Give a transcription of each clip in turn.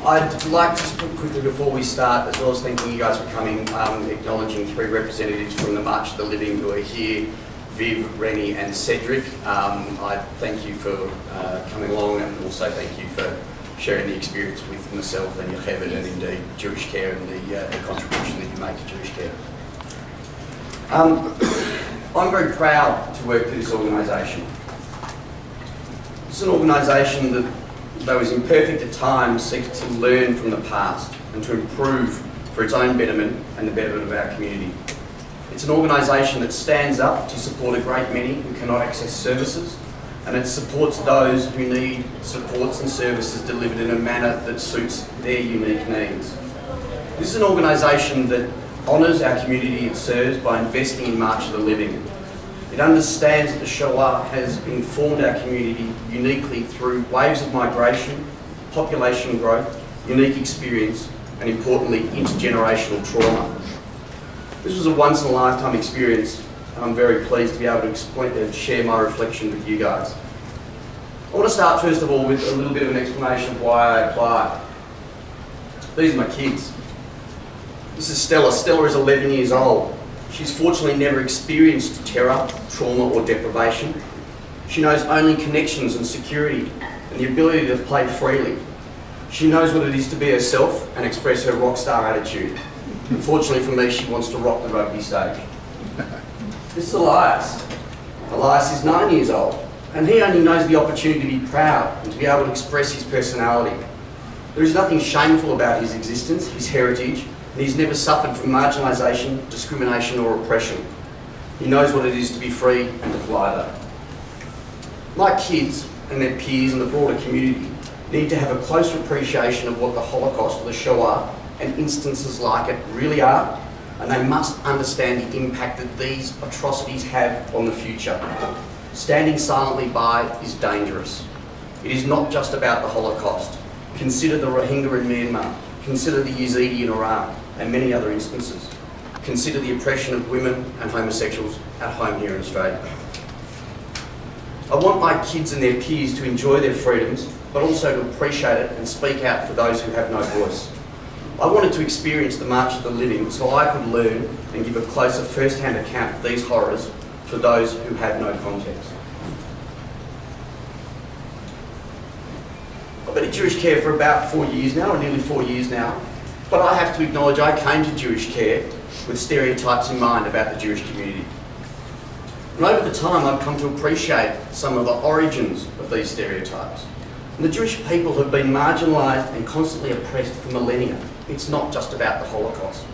I'd like to just quickly before we start, as well as thanking you guys for coming, acknowledging 3 representatives from the March of the Living who are here, Viv, Rennie and Cedric. I thank you for coming along, and also thank you for sharing the experience with myself and Yocheved and indeed Jewish Care and the contribution that you make to Jewish Care. I'm very proud to work for this organisation. It's an organisation that, though is imperfect at times, seeks to learn from the past and to improve for its own betterment and the betterment of our community. It's an organisation that stands up to support a great many who cannot access services, and it supports those who need supports and services delivered in a manner that suits their unique needs. This is an organisation that honours our community it serves by investing in March of the Living. It understands that the Shoah has informed our community uniquely through waves of migration, population growth, unique experience, and importantly, intergenerational trauma. This was a once-in-a-lifetime experience, and I'm very pleased to be able to explain and share my reflection with you guys. I want to start first of all with a little bit of an explanation of why I applied. These are my kids. This is Stella. Stella is 11 years old. She's fortunately never experienced terror, trauma or deprivation. She knows only connections and security and the ability to play freely. She knows what it is to be herself and express her rock star attitude. Unfortunately for me, she wants to rock the rugby stage. This is Elias. Elias is 9 years old, and he only knows the opportunity to be proud and to be able to express his personality. There is nothing shameful about his existence, his heritage, and he's never suffered from marginalisation, discrimination or oppression. He knows what it is to be free and to fly though. My kids and their peers and the broader community need to have a closer appreciation of what the Holocaust or the Shoah and instances like it really are, and they must understand the impact that these atrocities have on the future. Standing silently by is dangerous. It is not just about the Holocaust. Consider the Rohingya in Myanmar. Consider the Yazidi in Iraq and many other instances. Consider the oppression of women and homosexuals at home here in Australia. I want my kids and their peers to enjoy their freedoms, but also to appreciate it and speak out for those who have no voice. I wanted to experience the March of the Living so I could learn and give a closer first-hand account of these horrors for those who have no context. I've been at Jewish Care for about 4 years now, or nearly 4 years now, but I have to acknowledge I came to Jewish Care with stereotypes in mind about the Jewish community. And over the time I've come to appreciate some of the origins of these stereotypes. And the Jewish people have been marginalised and constantly oppressed for millennia. It's not just about the Holocaust.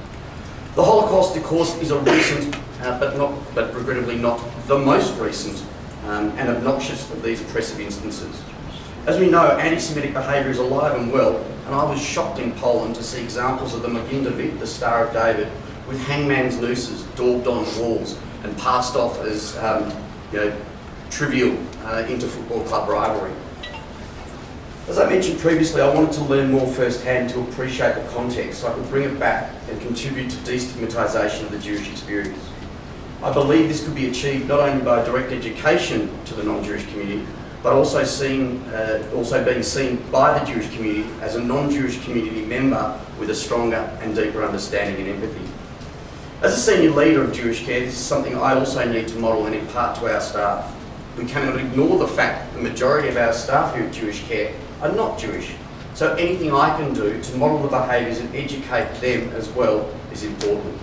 The Holocaust, of course, is a recent, but regrettably not the most recent and obnoxious of these oppressive instances. As we know, anti-Semitic behaviour is alive and well, and I was shocked in Poland to see examples of the Magen David, the Star of David, with hangman's nooses daubed on walls and passed off as trivial inter-football club rivalry. As I mentioned previously, I wanted to learn more firsthand to appreciate the context so I could bring it back and contribute to destigmatisation of the Jewish experience. I believe this could be achieved not only by direct education to the non-Jewish community, but also being seen by the Jewish community as a non-Jewish community member with a stronger and deeper understanding and empathy. As a senior leader of Jewish Care, this is something I also need to model and impart to our staff. We cannot ignore the fact that the majority of our staff here at Jewish Care are not Jewish. So anything I can do to model the behaviours and educate them as well is important.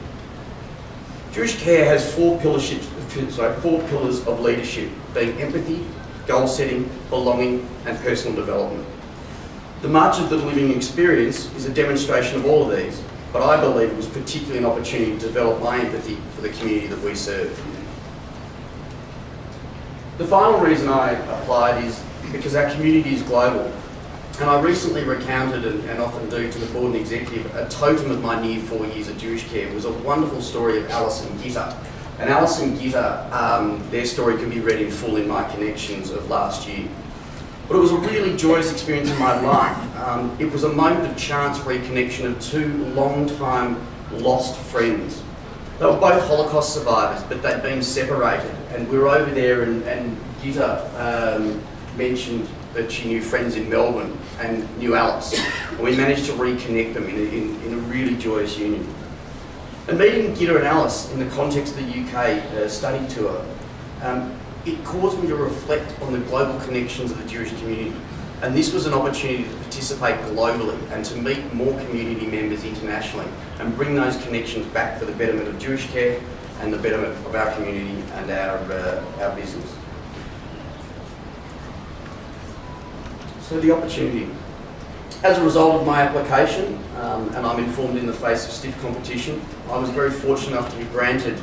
Jewish Care has four pillars of leadership, being empathy, goal setting, belonging and personal development. The March of the Living experience is a demonstration of all of these, but I believe it was particularly an opportunity to develop my empathy for the community that we serve. The final reason I applied is because our community is global. And I recently recounted, and often do to the board and executive, a totem of my near 4 years at Jewish Care. It was a wonderful story of Alice and Gitta. And Alice and Gitta, their story can be read in full in my connections of last year. But it was a really joyous experience in my life. It was a moment of chance reconnection of two long-time lost friends. They were both Holocaust survivors, but they'd been separated. And we were over there, and Gitta mentioned that she knew friends in Melbourne and knew Alice. And we managed to reconnect them in a really joyous union. And meeting Gitta and Alice in the context of the UK study tour, it caused me to reflect on the global connections of the Jewish community. And this was an opportunity to participate globally and to meet more community members internationally and bring those connections back for the betterment of Jewish care and the betterment of our community and our business. So the opportunity. As a result of my application, and I'm informed in the face of stiff competition, I was very fortunate enough to be granted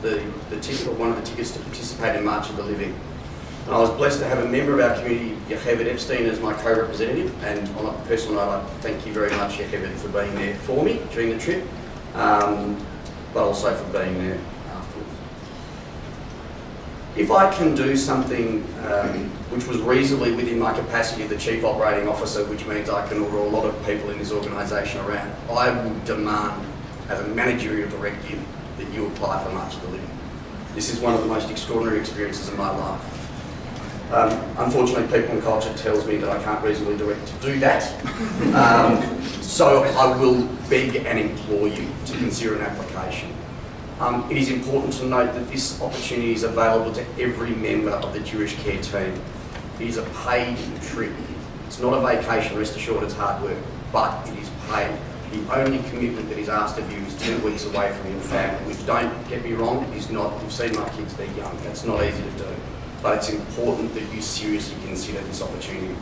the ticket, or one of the tickets, to participate in March of the Living. And I was blessed to have a member of our community, Yocheved Epstein, as my co-representative, and on a personal note, I thank you very much, Yocheved, for being there for me during the trip, but also for being there afterwards. If I can do something which was reasonably within my capacity of the Chief Operating Officer, which means I can order a lot of people in this organisation around, I will demand, as a managerial directive, that you apply for March of the Living. This is one of the most extraordinary experiences of my life. Unfortunately, people and culture tells me that I can't reasonably direct to do that. So I will beg and implore you to consider an application. It is important to note that this opportunity is available to every member of the Jewish Care team. It is a paid trip. It's not a vacation, rest assured, it's hard work, but it is paid. The only commitment that is asked of you is 2 weeks away from your family, which, don't get me wrong, is not, you've seen my kids, they're young, that's not easy to do. But it's important that you seriously consider this opportunity.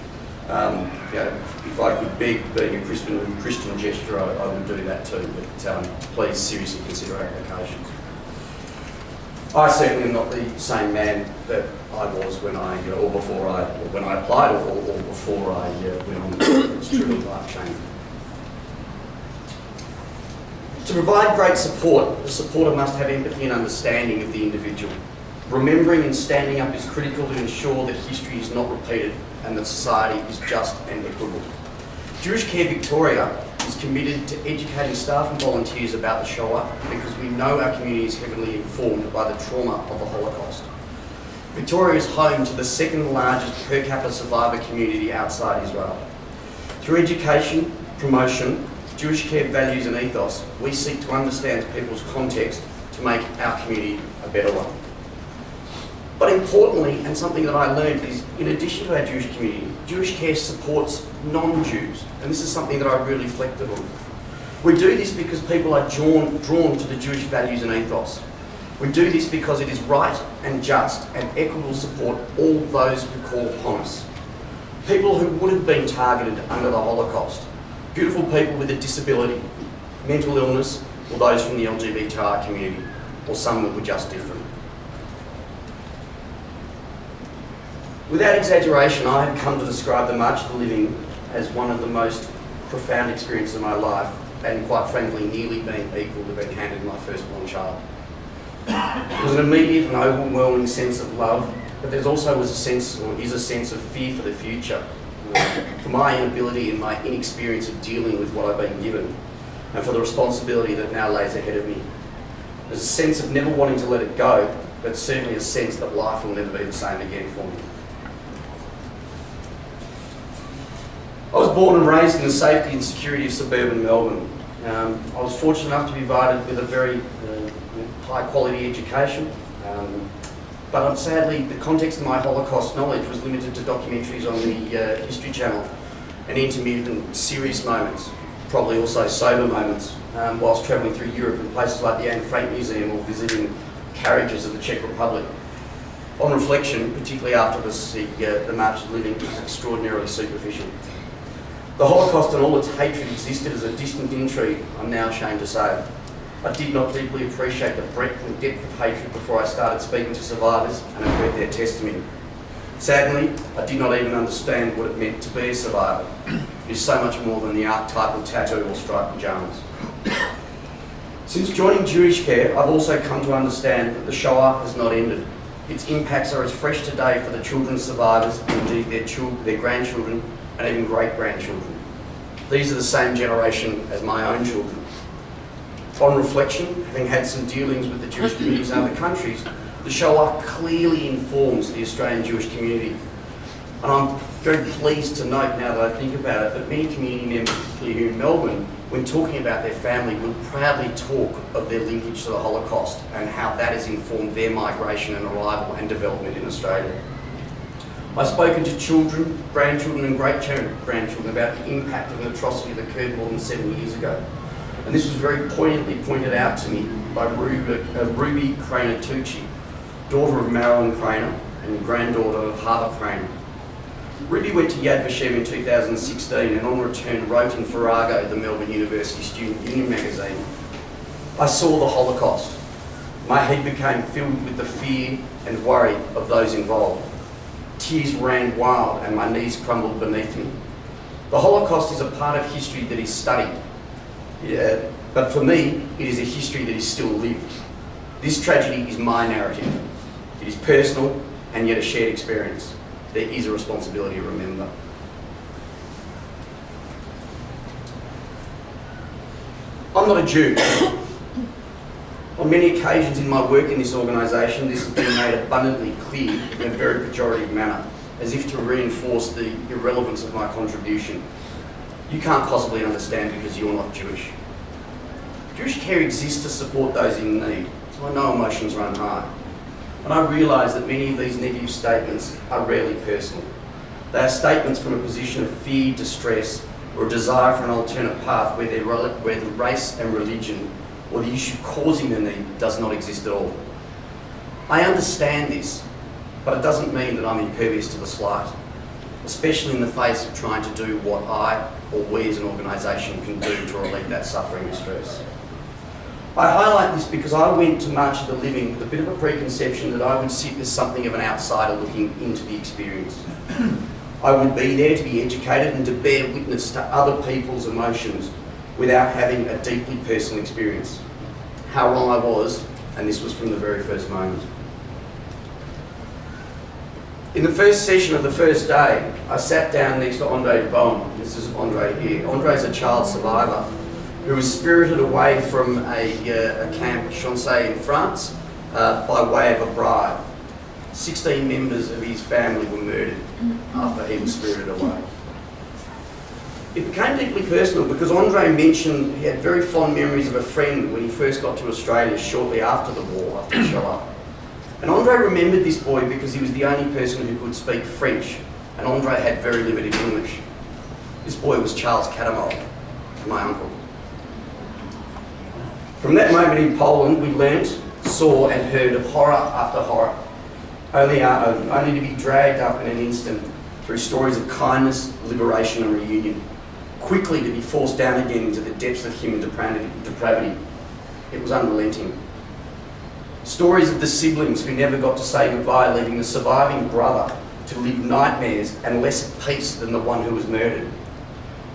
If I could beg, being a Christian gesture, I would do that too, but please seriously consider applications. I certainly am not the same man that I was when I applied or before I went on. It's truly life-changing. To provide great support, the supporter must have empathy and understanding of the individual. Remembering and standing up is critical to ensure that history is not repeated and that society is just and equitable. Jewish Care Victoria is committed to educating staff and volunteers about the Shoah because we know our community is heavily informed by the trauma of the Holocaust. Victoria is home to the second largest per capita survivor community outside Israel. Through education, promotion, Jewish care values and ethos, we seek to understand people's context to make our community a better one. But importantly, and something that I learned, is in addition to our Jewish community, Jewish Care supports non-Jews, and this is something that I really reflected on. We do this because people are drawn to the Jewish values and ethos. We do this because it is right and just and equitable to support all those who call upon us. People who would have been targeted under the Holocaust, beautiful people with a disability, mental illness, or those from the LGBTI community, or some that were just different. Without exaggeration, I have come to describe the March of the Living as one of the most profound experiences of my life, and quite frankly, nearly being equal to being handed my firstborn child. It was an immediate and overwhelming sense of love, but there's also is a sense of fear for the future, for my inability and my inexperience of dealing with what I've been given, and for the responsibility that now lays ahead of me. There's a sense of never wanting to let it go, but certainly a sense that life will never be the same again for me. I was born and raised in the safety and security of suburban Melbourne. I was fortunate enough to be provided with a very high quality education, but sadly the context of my Holocaust knowledge was limited to documentaries on the History Channel and intermittent serious moments, probably also sober moments, whilst travelling through Europe in places like the Anne Frank Museum or visiting carriages of the Czech Republic. On reflection, particularly after the March of the Living, it was extraordinarily superficial. The Holocaust and all its hatred existed as a distant intrigue, I'm now ashamed to say. I did not deeply appreciate the breadth and depth of hatred before I started speaking to survivors and have read their testimony. Sadly, I did not even understand what it meant to be a survivor. It is so much more than the archetypal tattoo or striped pyjamas. Since joining Jewish Care, I've also come to understand that the Shoah has not ended. Its impacts are as fresh today for the children of survivors, and indeed their grandchildren, and even great-grandchildren. These are the same generation as my own children. On reflection, having had some dealings with the Jewish communities in other countries, the Shoah clearly informs the Australian Jewish community. And I'm very pleased to note, now that I think about it, that many community members, particularly here in Melbourne, when talking about their family, will proudly talk of their linkage to the Holocaust and how that has informed their migration and arrival and development in Australia. I've spoken to children, grandchildren and great-grandchildren about the impact of an atrocity that occurred more than 7 years ago. And this was very poignantly pointed out to me by Ruby Craner Tucci, daughter of Marilyn Craner and granddaughter of Harvey Craner. Ruby went to Yad Vashem in 2016 and on return wrote in Farrago, the Melbourne University Student Union magazine, "I saw the Holocaust. My head became filled with the fear and worry of those involved. Tears ran wild and my knees crumbled beneath me. The Holocaust is a part of history that is studied. But for me, it is a history that is still lived. This tragedy is my narrative. It is personal and yet a shared experience. There is a responsibility to remember." I'm not a Jew. On many occasions in my work in this organisation, this has been made abundantly clear in a very pejorative manner, as if to reinforce the irrelevance of my contribution. You can't possibly understand because you're not Jewish. Jewish Care exists to support those in need, so I know emotions run high. And I realise that many of these negative statements are rarely personal. They are statements from a position of fear, distress, or a desire for an alternate path where the race and religion or the issue causing the need does not exist at all. I understand this, but it doesn't mean that I'm impervious to the slight, especially in the face of trying to do what I or we as an organisation can do to relieve that suffering and stress. I highlight this because I went to March of the Living with a bit of a preconception that I would sit as something of an outsider looking into the experience. I would be there to be educated and to bear witness to other people's emotions without having a deeply personal experience. How wrong I was, and this was from the very first moment. In the first session of the first day, I sat down next to Andre Baum. This is Andre here. Andre's a child survivor who was spirited away from a camp, Chancey in France, by way of a bribe. 16 members of his family were murdered after he was spirited away. It became deeply personal because Andre mentioned he had very fond memories of a friend when he first got to Australia shortly after the war, after Shoah. And Andre remembered this boy because he was the only person who could speak French, and Andre had very limited English. This boy was Charles Cattermole, my uncle. From that moment in Poland, we learnt, saw and heard of horror after horror, only to be dragged up in an instant through stories of kindness, liberation and reunion, quickly to be forced down again into the depths of human depravity. It was unrelenting. Stories of the siblings who never got to say goodbye, leaving the surviving brother to live nightmares and less at peace than the one who was murdered.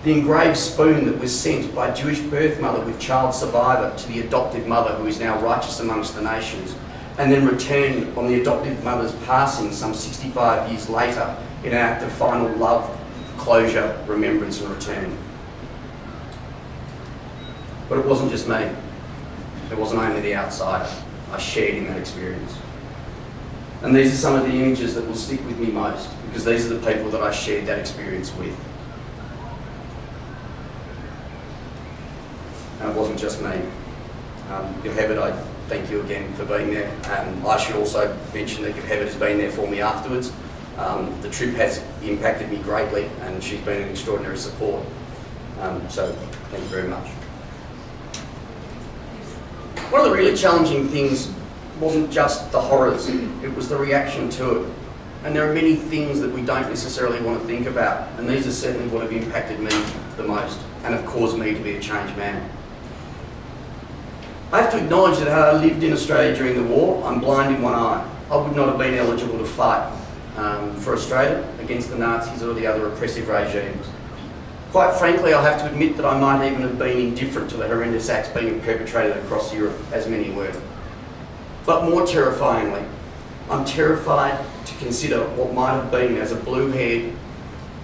The engraved spoon that was sent by Jewish birth mother with child survivor to the adoptive mother who is now righteous amongst the nations, and then returned on the adoptive mother's passing some 65 years later in an act of final love, closure, remembrance and return. But it wasn't just me. It wasn't only the outsider. I shared in that experience. And these are some of the images that will stick with me most, because these are the people that I shared that experience with. And it wasn't just me. Yocheved, I thank you again for being there. I should also mention that Yocheved has been there for me afterwards. The trip has impacted me greatly and she's been an extraordinary support. So thank you very much. One of the really challenging things wasn't just the horrors, it was the reaction to it. And there are many things that we don't necessarily want to think about, and these are certainly what have impacted me the most and have caused me to be a changed man. I have to acknowledge that had I lived in Australia during the war, I'm blind in one eye. I would not have been eligible to fight for Australia against the Nazis or the other oppressive regimes. Quite frankly, I have to admit that I might even have been indifferent to the horrendous acts being perpetrated across Europe, as many were. But more terrifyingly, I'm terrified to consider what might have been as a blue-haired,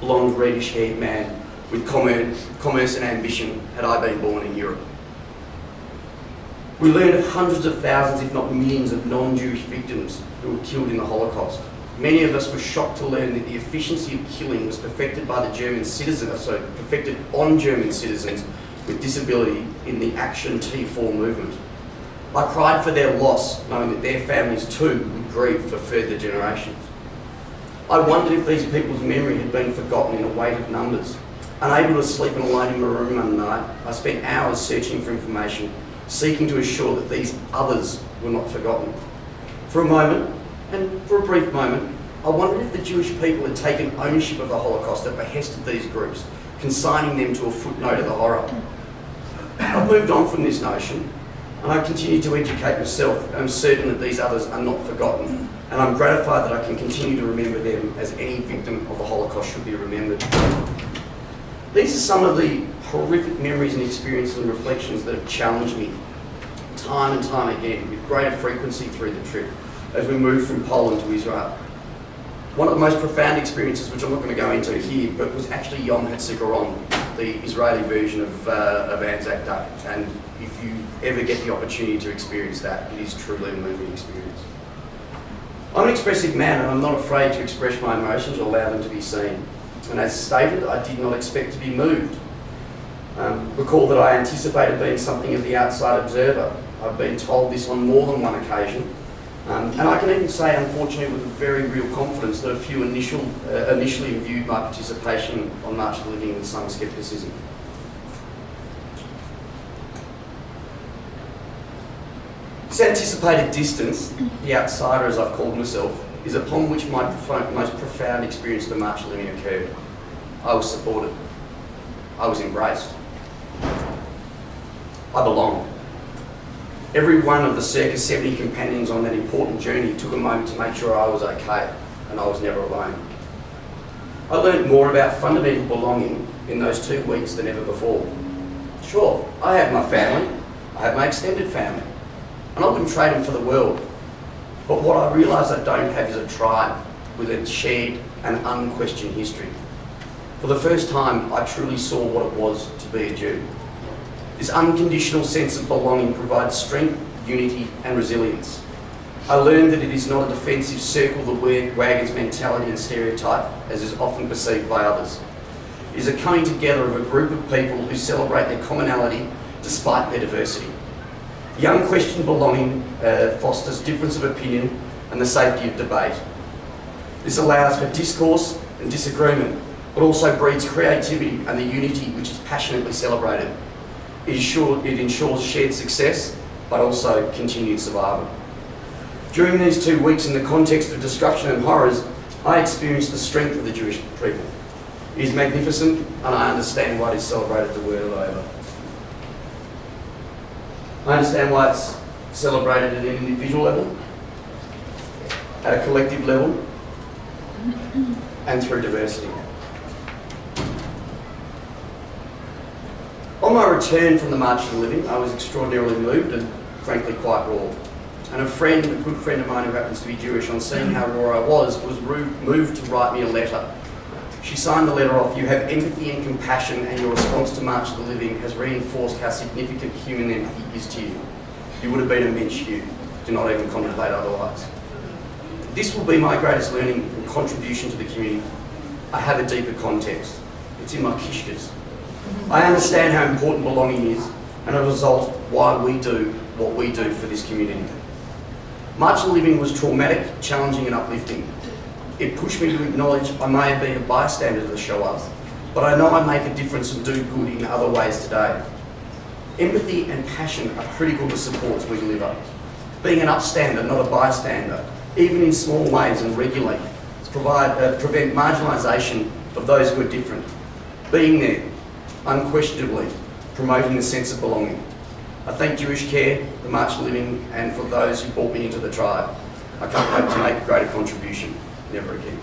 blonde, reddish-haired man with commerce and ambition had I been born in Europe. We learned of hundreds of thousands, if not millions, of non-Jewish victims who were killed in the Holocaust. Many of us were shocked to learn that the efficiency of killing was perfected by the perfected on German citizens with disability in the Action T4 movement. I cried for their loss, knowing that their families too would grieve for further generations. I wondered if these people's memory had been forgotten in a weight of numbers. Unable to sleep and alone in my room one night, I spent hours searching for information, seeking to assure that these others were not forgotten. For a moment, and for a brief moment, I wondered if the Jewish people had taken ownership of the Holocaust at the behest of these groups, consigning them to a footnote of the horror. I've moved on from this notion, and I continue to educate myself, and I'm certain that these others are not forgotten, and I'm gratified that I can continue to remember them as any victim of the Holocaust should be remembered. These are some of the horrific memories and experiences and reflections that have challenged me time and time again with greater frequency through the trip as we move from Poland to Israel. One of the most profound experiences, which I'm not going to go into here, but was actually Yom HaZikaron, the Israeli version of Anzac Day. And if you ever get the opportunity to experience that, it is truly a moving experience. I'm an expressive man, and I'm not afraid to express my emotions or allow them to be seen. And as stated, I did not expect to be moved. Recall that I anticipated being something of the outside observer. I've been told this on more than one occasion. And I can even say, unfortunately, with a very real confidence, that a few initially viewed my participation on March of the Living with some scepticism. This anticipated distance, the outsider as I've called myself, is upon which my most profound experience of the March of the Living occurred. I was supported. I was embraced. I belonged. Every one of the circa 70 companions on that important journey took a moment to make sure I was okay, and I was never alone. I learned more about fundamental belonging in those 2 weeks than ever before. Sure, I had my family, I had my extended family, and I wouldn't trade them for the world. But what I realised I don't have is a tribe with a shared and unquestioned history. For the first time, I truly saw what it was to be a Jew. This unconditional sense of belonging provides strength, unity and resilience. I learned that it is not a defensive circle the wagons mentality and stereotype, as is often perceived by others. It is a coming together of a group of people who celebrate their commonality despite their diversity. The unquestioned belonging fosters difference of opinion and the safety of debate. This allows for discourse and disagreement, but also breeds creativity and the unity which is passionately celebrated. It ensures shared success, but also continued survival. During these 2 weeks, in the context of destruction and horrors, I experienced the strength of the Jewish people. It is magnificent, and I understand why it is celebrated the world over. I understand why it's celebrated at an individual level, at a collective level, and through diversity. On my return from the March of the Living, I was extraordinarily moved and frankly quite raw. And a good friend of mine who happens to be Jewish, on seeing how raw I was moved to write me a letter. She signed the letter off, "You have empathy and compassion, and your response to March of the Living has reinforced how significant human empathy is to you. You would have been immense, Hugh. Do not even contemplate otherwise." This will be my greatest learning and contribution to the community. I have a deeper context. It's in my kishkas. I understand how important belonging is, and as a result, why we do what we do for this community. March of the Living was traumatic, challenging and uplifting. It pushed me to acknowledge I may have been a bystander to the Shoah, but I know I make a difference and do good in other ways today. Empathy and passion are critical to supports we deliver. Being an upstander, not a bystander, even in small ways and regularly, prevent marginalisation of those who are different. Being there, unquestionably, promoting the sense of belonging. I thank Jewish Care, the March of the Living, and for those who brought me into the tribe. I can't hope to make a greater contribution. Never again.